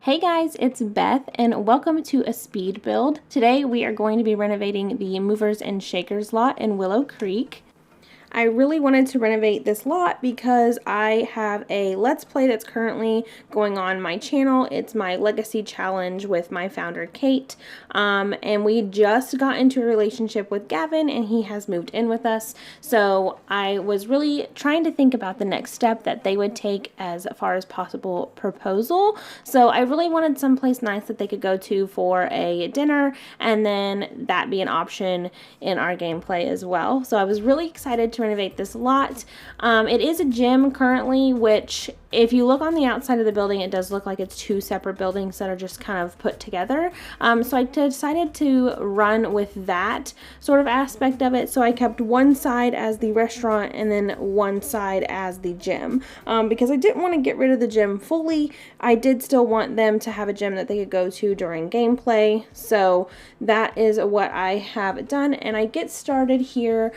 Hey guys, it's Beth and welcome to a speed build. Today we are going to be renovating the Movers and Shakers lot in Willow Creek. I really wanted to renovate this lot because I have a Let's Play that's currently going on my channel. It's my Legacy Challenge with my founder, Kate. And we just got into a relationship with Gavin and he has moved in with us. So I was really trying to think about the next step that they would take as far as possible proposal. So I really wanted someplace nice that they could go to for a dinner and then that be an option in our gameplay as well. So I was really excited to renovate this lot. It is a gym currently, which if you look on the outside of the building, it does look like it's two separate buildings that are just kind of put together. So I decided to run with that sort of aspect of it. So I kept one side as the restaurant and then one side as the gym. Because I didn't want to get rid of the gym fully. I did still want them to have a gym that they could go to during gameplay. So that is what I have done. And I get started here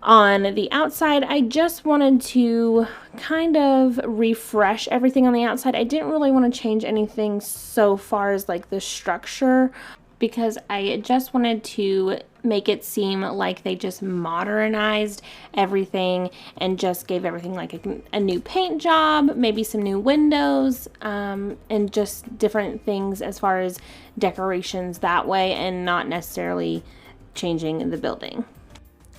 on the outside. I just wanted to kind of refresh everything on the outside. I didn't really want to change anything so far as like the structure because I just wanted to make it seem like they just modernized everything and just gave everything like a new paint job, maybe some new windows, and just different things as far as decorations that way and not necessarily changing the building.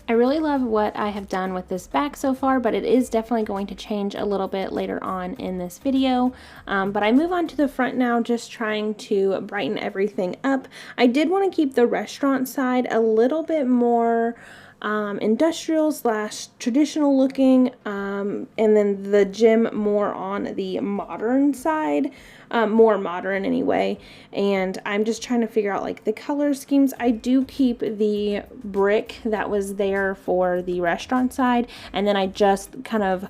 I really love what I have done with this back so far, but it is definitely going to change a little bit later on in this video. But I move on to the front now, just trying to brighten everything up. I did want to keep the restaurant side a little bit more industrial / traditional looking, and then the gym more on the modern side, more modern anyway. And I'm just trying to figure out like the color schemes. I do keep the brick that was there for the restaurant side, and then I just kind of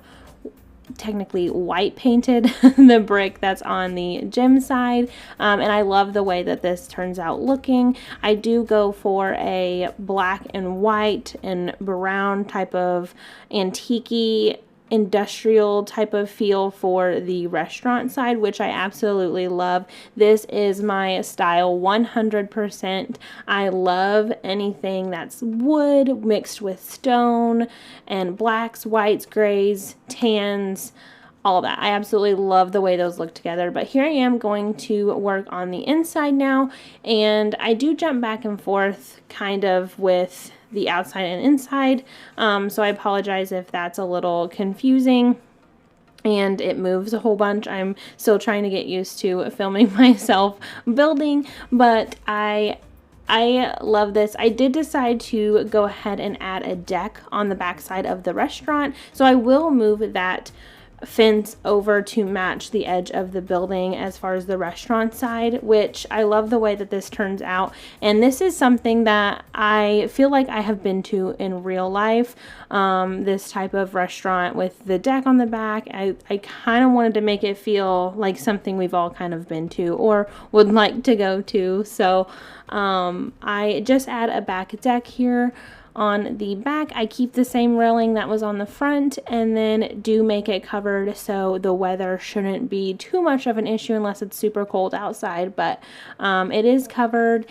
technically white painted the brick that's on the gym side, and I love the way that this turns out looking. I do go for a black and white and brown type of antique-y industrial type of feel for the restaurant side, which I absolutely love. This is my style 100%. I love anything that's wood mixed with stone and blacks, whites, grays, tans, all that. I absolutely love the way those look together. But here I am going to work on the inside now, and I do jump back and forth kind of with the outside and inside, so I apologize if that's a little confusing and it moves a whole bunch. I'm still trying to get used to filming myself building, but I love this. I did decide to go ahead and add a deck on the back side of the restaurant, so I will move that fence over to match the edge of the building as far as the restaurant side, which I love the way that this turns out. And this is something that I feel like I have been to in real life, this type of restaurant with the deck on the back. I kind of wanted to make it feel like something we've all kind of been to or would like to go to. So I just add a back deck here. On the back, I keep the same railing that was on the front and then do make it covered so the weather shouldn't be too much of an issue unless it's super cold outside, but it is covered.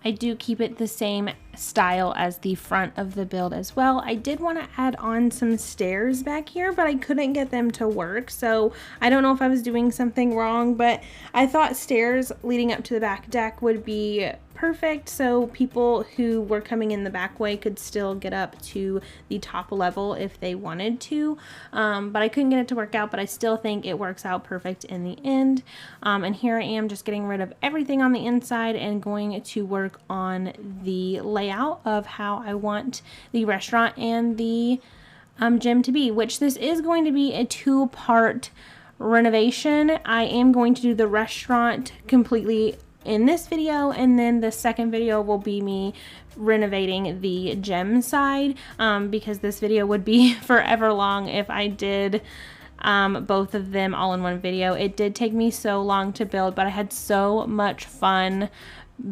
I do keep it the same style as the front of the build as well. I did want to add on some stairs back here, but I couldn't get them to work, so I don't know if I was doing something wrong, but I thought stairs leading up to the back deck would be perfect so people who were coming in the back way could still get up to the top level if they wanted to, but I couldn't get it to work out, but I still think it works out perfect in the end. And here I am just getting rid of everything on the inside and going to work on the layout of how I want the restaurant and the gym to be, which this is going to be a two-part renovation. I am going to do the restaurant completely in this video, and then the second video will be me renovating the gym side, because this video would be forever long if I did both of them all in one video. It did take me so long to build, but I had so much fun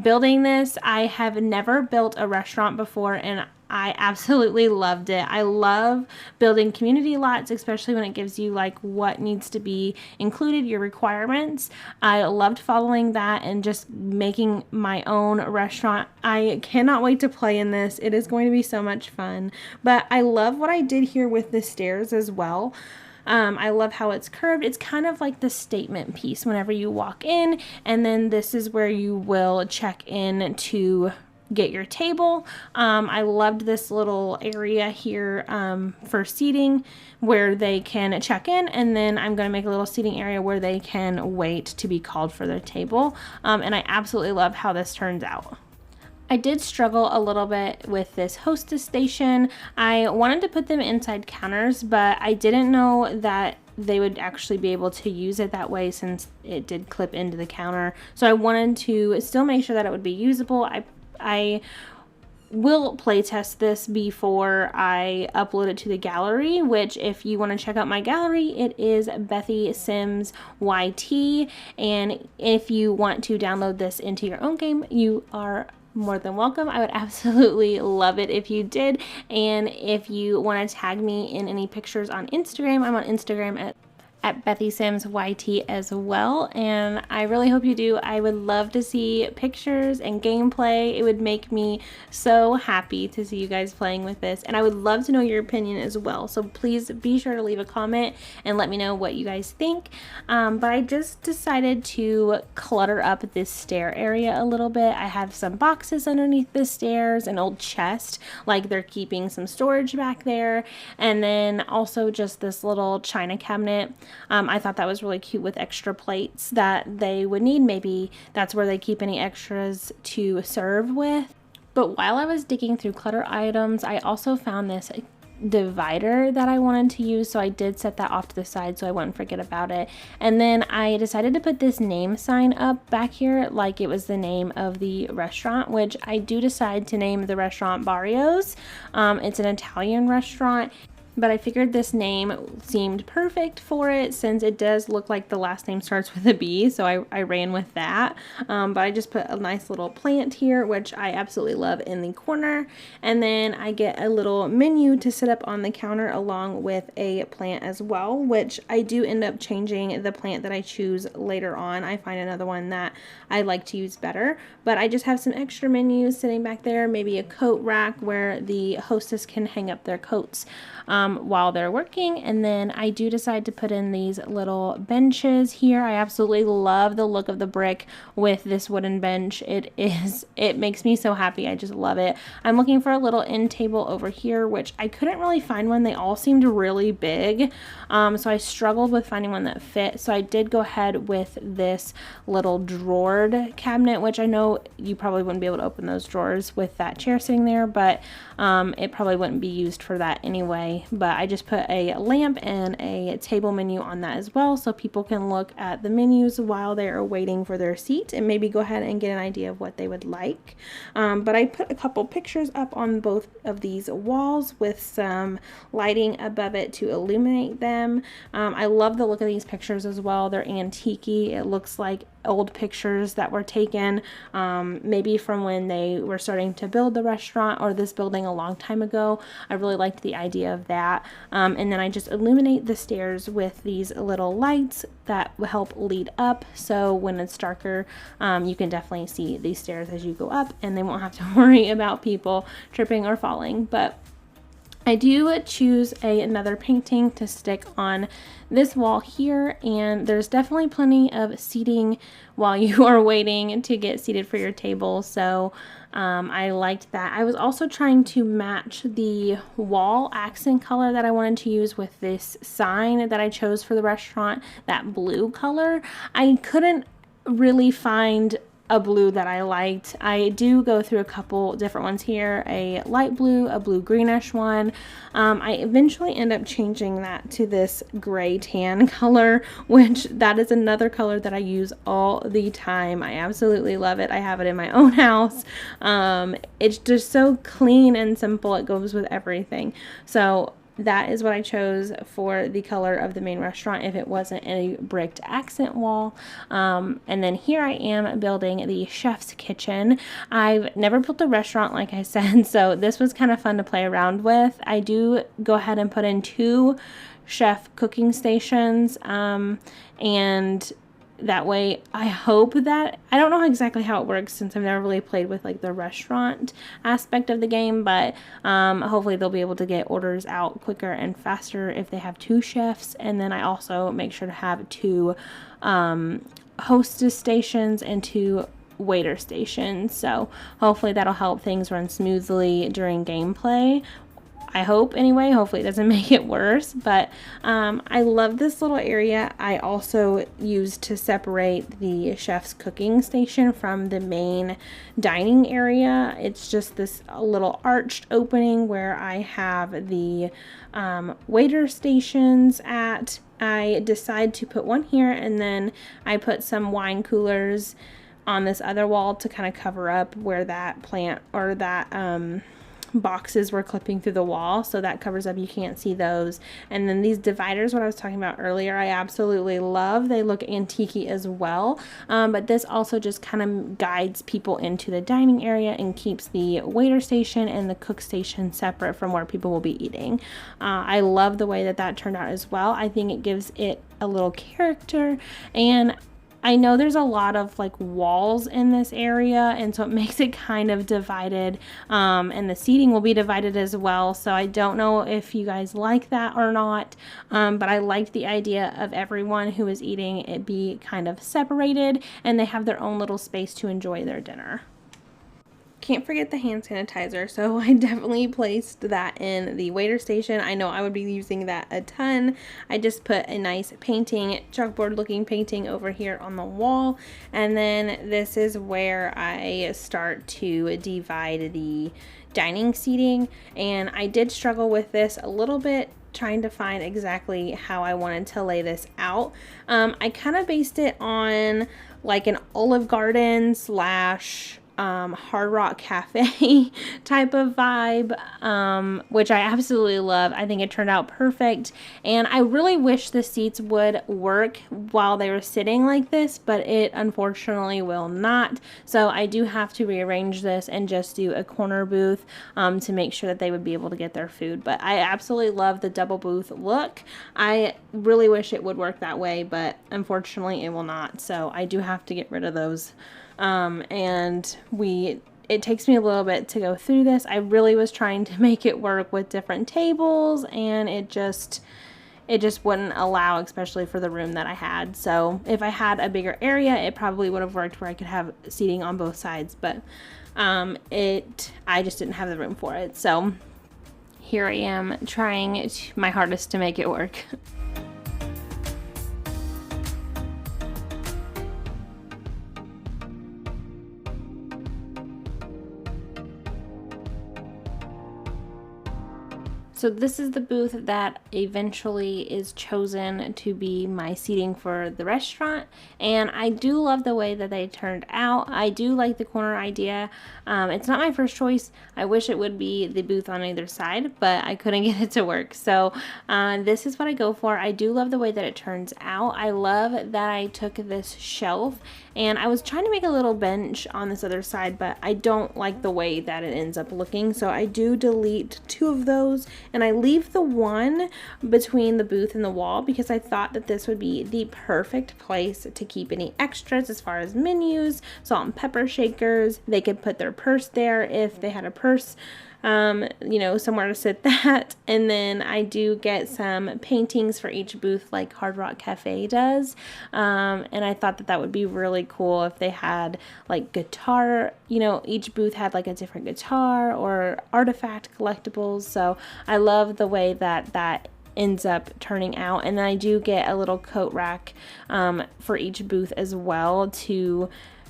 building this. I have never built a restaurant before, and I absolutely loved it. I love building community lots, especially when it gives you like what needs to be included, your requirements. I loved following that and just making my own restaurant. I cannot wait to play in this. It is going to be so much fun. But I love what I did here with the stairs as well. I love how it's curved. It's kind of like the statement piece whenever you walk in, and then this is where you will check in to get your table. I loved this little area here for seating where they can check in, and then I'm going to make a little seating area where they can wait to be called for their table. And I absolutely love how this turns out. I did struggle a little bit with this hostess station. I wanted to put them inside counters, but I didn't know that they would actually be able to use it that way since it did clip into the counter. So I wanted to still make sure that it would be usable. I will play test this before I upload it to the gallery, which if you want to check out my gallery, it is bethysims YT. And if you want to download this into your own game, you are more than welcome. I would absolutely love it if you did. And if you want to tag me in any pictures on Instagram, I'm on Instagram at bethysims YT as well, and I really hope you do. I would love to see pictures and gameplay. It would make me so happy to see you guys playing with this, and I would love to know your opinion as well. So please be sure to leave a comment and let me know what you guys think. But I just decided to clutter up this stair area a little bit. I have some boxes underneath the stairs, an old chest, like they're keeping some storage back there, and then also just this little china cabinet. I thought that was really cute with extra plates that they would need. Maybe that's where they keep any extras to serve with. But while I was digging through clutter items, I also found this divider that I wanted to use, so I did set that off to the side so I wouldn't forget about it. And then I decided to put this name sign up back here like it was the name of the restaurant, which I do decide to name the restaurant Barrios. It's an Italian restaurant, but I figured this name seemed perfect for it since it does look like the last name starts with a B, so I ran with that. But I just put a nice little plant here, which I absolutely love, in the corner. And then I get a little menu to sit up on the counter along with a plant as well, which I do end up changing the plant that I choose later on. I find another one that I like to use better, but I just have some extra menus sitting back there, maybe a coat rack where the hostess can hang up their coats while they're working. And then I do decide to put in these little benches here. I absolutely love the look of the brick with this wooden bench. It makes me so happy. I just love it. I'm looking for a little end table over here, which I couldn't really find one. They all seemed really big, so I struggled with finding one that fit. So I did go ahead with this little drawered cabinet, which I know you probably wouldn't be able to open those drawers with that chair sitting there, but it probably wouldn't be used for that anyway. But I just put a lamp and a table menu on that as well, so people can look at the menus while they are waiting for their seat and maybe go ahead and get an idea of what they would like. But I put a couple pictures up on both of these walls with some lighting above it to illuminate them. I love the look of these pictures as well. They're antique-y. It looks like old pictures that were taken maybe from when they were starting to build the restaurant or this building a long time ago. I really liked the idea of that. And then I just illuminate the stairs with these little lights that will help lead up, so when it's darker you can definitely see these stairs as you go up and they won't have to worry about people tripping or falling. But I do choose another painting to stick on this wall here, and there's definitely plenty of seating while you are waiting to get seated for your table, so I liked that. I was also trying to match the wall accent color that I wanted to use with this sign that I chose for the restaurant, that blue color. I couldn't really find a blue that I liked. I do go through a couple different ones here, a light blue, a blue greenish one. I eventually end up changing that to this gray tan color, which that is another color that I use all the time. I absolutely love it. I have it in my own house. It's just so clean and simple. It goes with everything. So that is what I chose for the color of the main restaurant if it wasn't a bricked accent wall. And then here I am building the chef's kitchen. I've never built a restaurant, like I said, so this was kind of fun to play around with. I do go ahead and put in 2 chef cooking stations, and that way I hope that, I don't know exactly how it works since I've never really played with like the restaurant aspect of the game, but hopefully they'll be able to get orders out quicker and faster if they have 2 chefs. And then I also make sure to have 2 hostess stations and 2 waiter stations, so hopefully that'll help things run smoothly during gameplay. I hope anyway. Hopefully it doesn't make it worse, but I love this little area. I also used to separate the chef's cooking station from the main dining area. It's just this little arched opening where I have the waiter stations at. I decide to put one here, and then I put some wine coolers on this other wall to kind of cover up where that plant or that boxes were clipping through the wall, so that covers up, you can't see those. And then these dividers, what I was talking about earlier, I absolutely love. They look antique-y as well, but this also just kind of guides people into the dining area and keeps the waiter station and the cook station separate from where people will be eating. I love the way that that turned out as well. I think it gives it a little character, and I know there's a lot of like walls in this area, and so it makes it kind of divided, and the seating will be divided as well, so I don't know if you guys like that or not, but I liked the idea of everyone who is eating it be kind of separated and they have their own little space to enjoy their dinner. Can't forget the hand sanitizer, so I definitely placed that in the waiter station. I know I would be using that a ton. I just put a nice painting, chalkboard looking painting over here on the wall, and then this is where I start to divide the dining seating, and I did struggle with this a little bit, trying to find exactly how I wanted to lay this out. I kind of based it on like an Olive Garden slash Hard Rock Cafe type of vibe, which I absolutely love. I think it turned out perfect, and I really wish the seats would work while they were sitting like this, but it unfortunately will not. So I do have to rearrange this and just do a corner booth to make sure that they would be able to get their food. But I absolutely love the double booth look. I really wish it would work that way, but unfortunately it will not. So I do have to get rid of those. And it takes me a little bit to go through this. I really was trying to make it work with different tables, and it just wouldn't allow, especially for the room that I had. So if I had a bigger area, it probably would have worked where I could have seating on both sides, but I just didn't have the room for it. So here I am trying my hardest to make it work. So this is the booth that eventually is chosen to be my seating for the restaurant, and I do love the way that they turned out. I do like the corner idea. It's not my first choice. I wish it would be the booth on either side, but I couldn't get it to work. So this is what I go for. I do love the way that it turns out. I love that I took this shelf, and I was trying to make a little bench on this other side, but I don't like the way that it ends up looking, so I do delete 2 of those, and I leave the one between the booth and the wall because I thought that this would be the perfect place to keep any extras as far as menus, salt and pepper shakers. They could put their purse there if they had a purse, somewhere to sit that. And then I do get some paintings for each booth like Hard Rock Cafe does, and I thought that that would be really cool if they had like guitar, each booth had like a different guitar or artifact collectibles. So I love the way that that ends up turning out. And then I do get a little coat rack for each booth as well to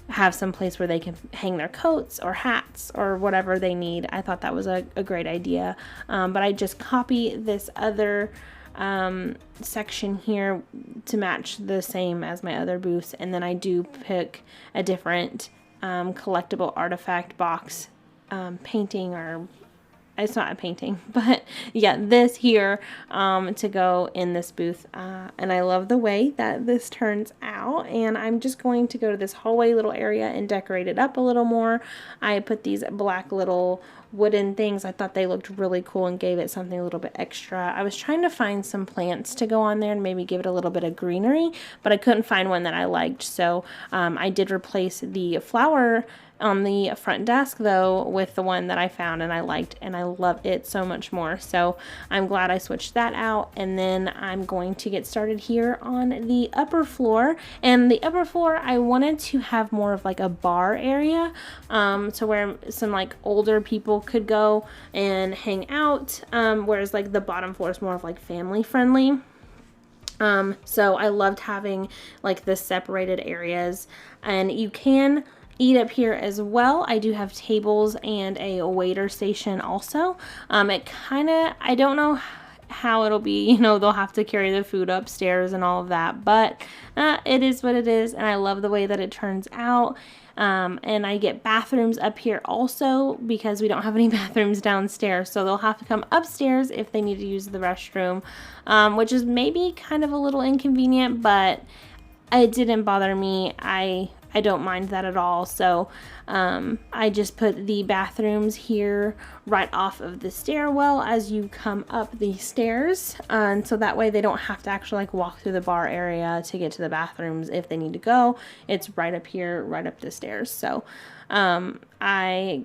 have some place where they can hang their coats or hats or whatever they need. I thought that was a great idea. But I just copy this other section here to match the same as my other booths, and then I do pick a different collectible artifact box painting or it's not a painting, but yeah, this here to go in this booth. And I love the way that this turns out. And I'm just going to go to this hallway little area and decorate it up a little more. I put these black little wooden things. I thought they looked really cool and gave it something a little bit extra. I was trying to find some plants to go on there and maybe give it a little bit of greenery, but I couldn't find one that I liked. So I did replace the flower on the front desk though with the one that I found and I liked, and I love it so much more. So I'm glad I switched that out. And then I'm going to get started here on the upper floor. And the upper floor, I wanted to have more of like a bar area, to where some like older people could go and hang out, whereas like the bottom floor is more of like family friendly. So I loved having like the separated areas, and you can eat up here as well. I do have tables and a waiter station also. I don't know how it'll be, they'll have to carry the food upstairs and all of that, but it is what it is, and I love the way that it turns out. And I get bathrooms up here also because we don't have any bathrooms downstairs, so they'll have to come upstairs if they need to use the restroom, which is maybe kind of a little inconvenient, but it didn't bother me. I don't mind that at all. So I just put the bathrooms here right off of the stairwell as you come up the stairs, and so that way they don't have to actually like walk through the bar area to get to the bathrooms if they need to go. It's right up here, right up the stairs. So I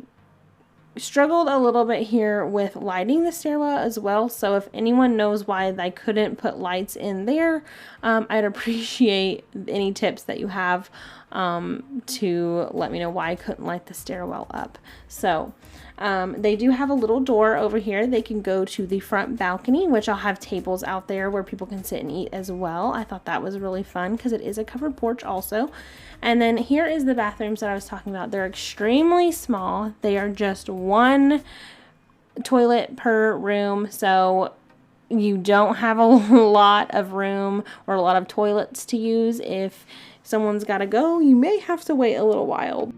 struggled a little bit here with lighting the stairwell as well, so if anyone knows why I couldn't put lights in there, I'd appreciate any tips that you have to let me know why I couldn't light the stairwell up. So they do have a little door over here. They can go to the front balcony, which I'll have tables out there where people can sit and eat as well. I thought that was really fun because it is a covered porch also. And then here is the bathrooms that I was talking about. They're extremely small. They are just one toilet per room, so you don't have a lot of room or a lot of toilets to use. If someone's got to go, you may have to wait a little while.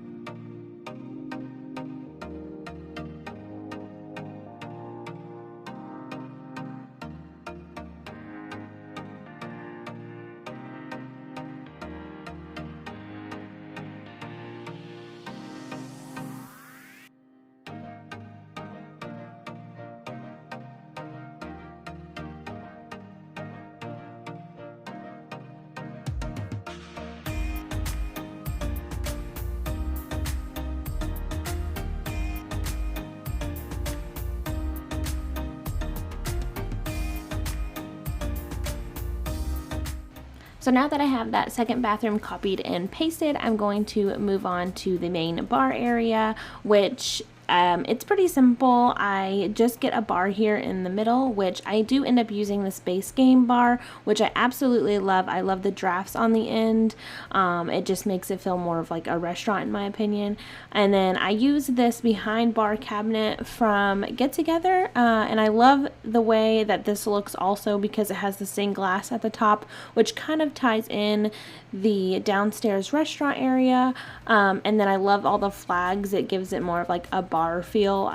So now that I have that second bathroom copied and pasted, I'm going to move on to the main bar area, which it's pretty simple. I just get a bar here in the middle, which I do end up using the Space Game bar, which I absolutely love. I love the drafts on the end. It just makes it feel more of like a restaurant in my opinion. And then I use this behind bar cabinet from Get Together, and I love the way that this looks also because it has the stained glass at the top, which kind of ties in the downstairs restaurant area. And then I love all the flags. It gives it more of like a bar feel,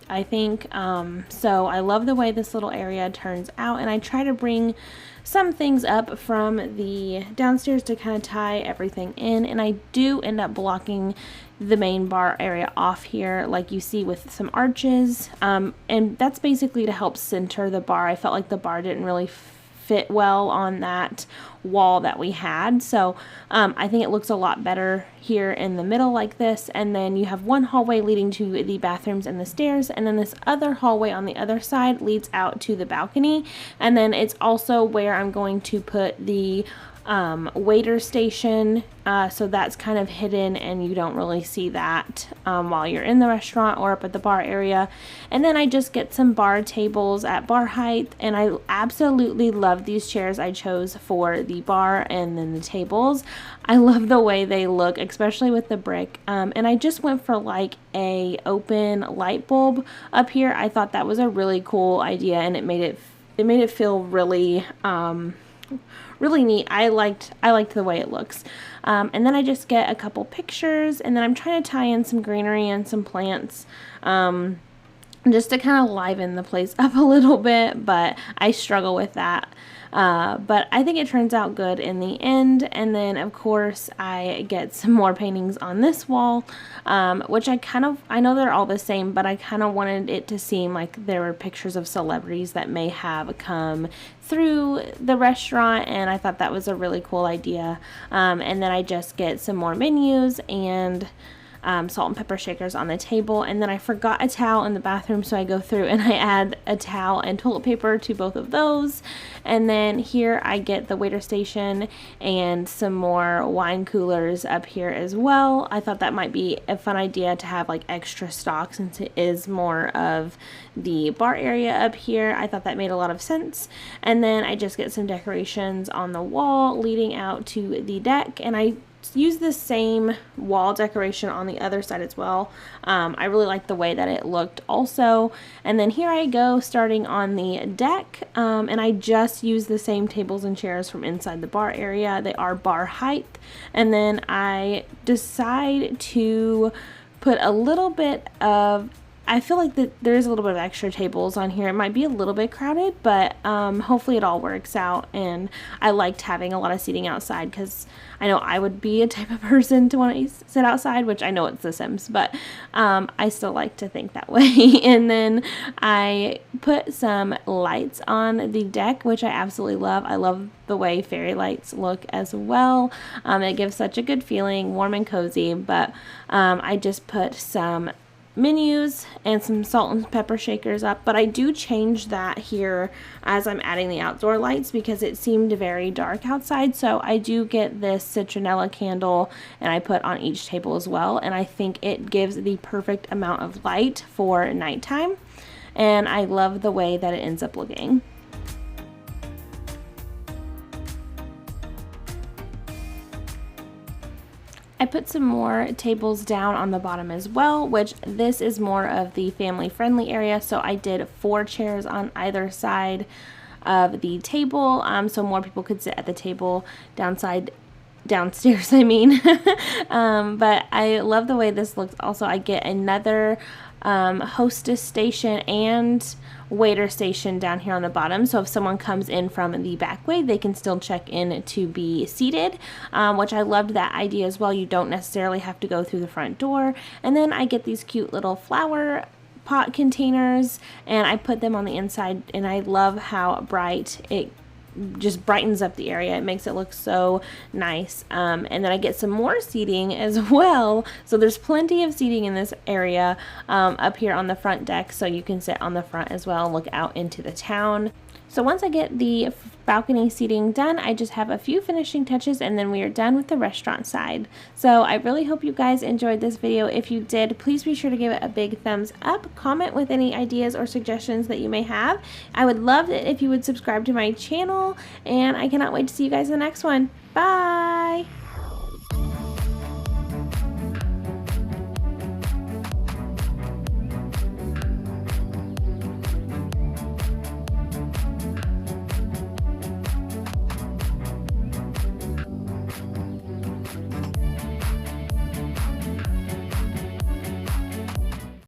I think. So I love the way this little area turns out, and I try to bring some things up from the downstairs to kind of tie everything in, and I do end up blocking the main bar area off here like you see with some arches, and that's basically to help center the bar. I felt like the bar didn't really fit well on that wall that we had, so I think it looks a lot better here in the middle like this. And then you have one hallway leading to the bathrooms and the stairs, and then this other hallway on the other side leads out to the balcony, and then it's also where I'm going to put the waiter station, so that's kind of hidden and you don't really see that while you're in the restaurant or up at the bar area. And then I just get some bar tables at bar height, and I absolutely love these chairs I chose for the bar and then the tables. I love the way they look, especially with the brick, and I just went for like a open light bulb up here. I thought that was a really cool idea, and it made it feel really really neat. I liked the way it looks. And then I just get a couple pictures, and then I'm trying to tie in some greenery and some plants just to kind of liven the place up a little bit, but I struggle with that. But I think it turns out good in the end. And then of course I get some more paintings on this wall, which I know they're all the same, but I kind of wanted it to seem like there were pictures of celebrities that may have come through the restaurant, and I thought that was a really cool idea. And then I just get some more menus and salt and pepper shakers on the table, and then I forgot a towel in the bathroom, so I go through and I add a towel and toilet paper to both of those. And then here I get the waiter station and some more wine coolers up here as well. I thought that might be a fun idea to have like extra stock, since it is more of the bar area up here. I thought that made a lot of sense. And then I just get some decorations on the wall leading out to the deck, and I use the same wall decoration on the other side as well. I really like the way that it looked also. And then here I go starting on the deck, and I just use the same tables and chairs from inside the bar area. They are bar height. And then I decide to put a little bit of, I feel like that there is a little bit of extra tables on here. It might be a little bit crowded, but hopefully it all works out. And I liked having a lot of seating outside, because I know I would be a type of person to want to sit outside, which I know it's The Sims, but I still like to think that way. And then I put some lights on the deck, which I absolutely love. I love the way fairy lights look as well. It gives such a good feeling, warm and cozy. But I just put some menus and some salt and pepper shakers up, but I do change that here as I'm adding the outdoor lights, because it seemed very dark outside. So I do get this citronella candle and I put on each table as well, and I think it gives the perfect amount of light for nighttime, and I love the way that it ends up looking. I put some more tables down on the bottom as well, which this is more of the family friendly area. So I did 4 chairs on either side of the table, so more people could sit at the table downstairs, I mean. But I love the way this looks. Also, I get another hostess station and waiter station down here on the bottom, so if someone comes in from the back way, they can still check in to be seated, which I loved that idea as well. You don't necessarily have to go through the front door. And then I get these cute little flower pot containers, and I put them on the inside, and I love how bright it just brightens up the area. It makes it look so nice. And then I get some more seating as well. So there's plenty of seating in this area up here on the front deck, so you can sit on the front as well and look out into the town. So once I get the balcony seating done, I just have a few finishing touches, and then we are done with the restaurant side. So I really hope you guys enjoyed this video. If you did, please be sure to give it a big thumbs up. Comment with any ideas or suggestions that you may have. I would love it if you would subscribe to my channel, and I cannot wait to see you guys in the next one. Bye!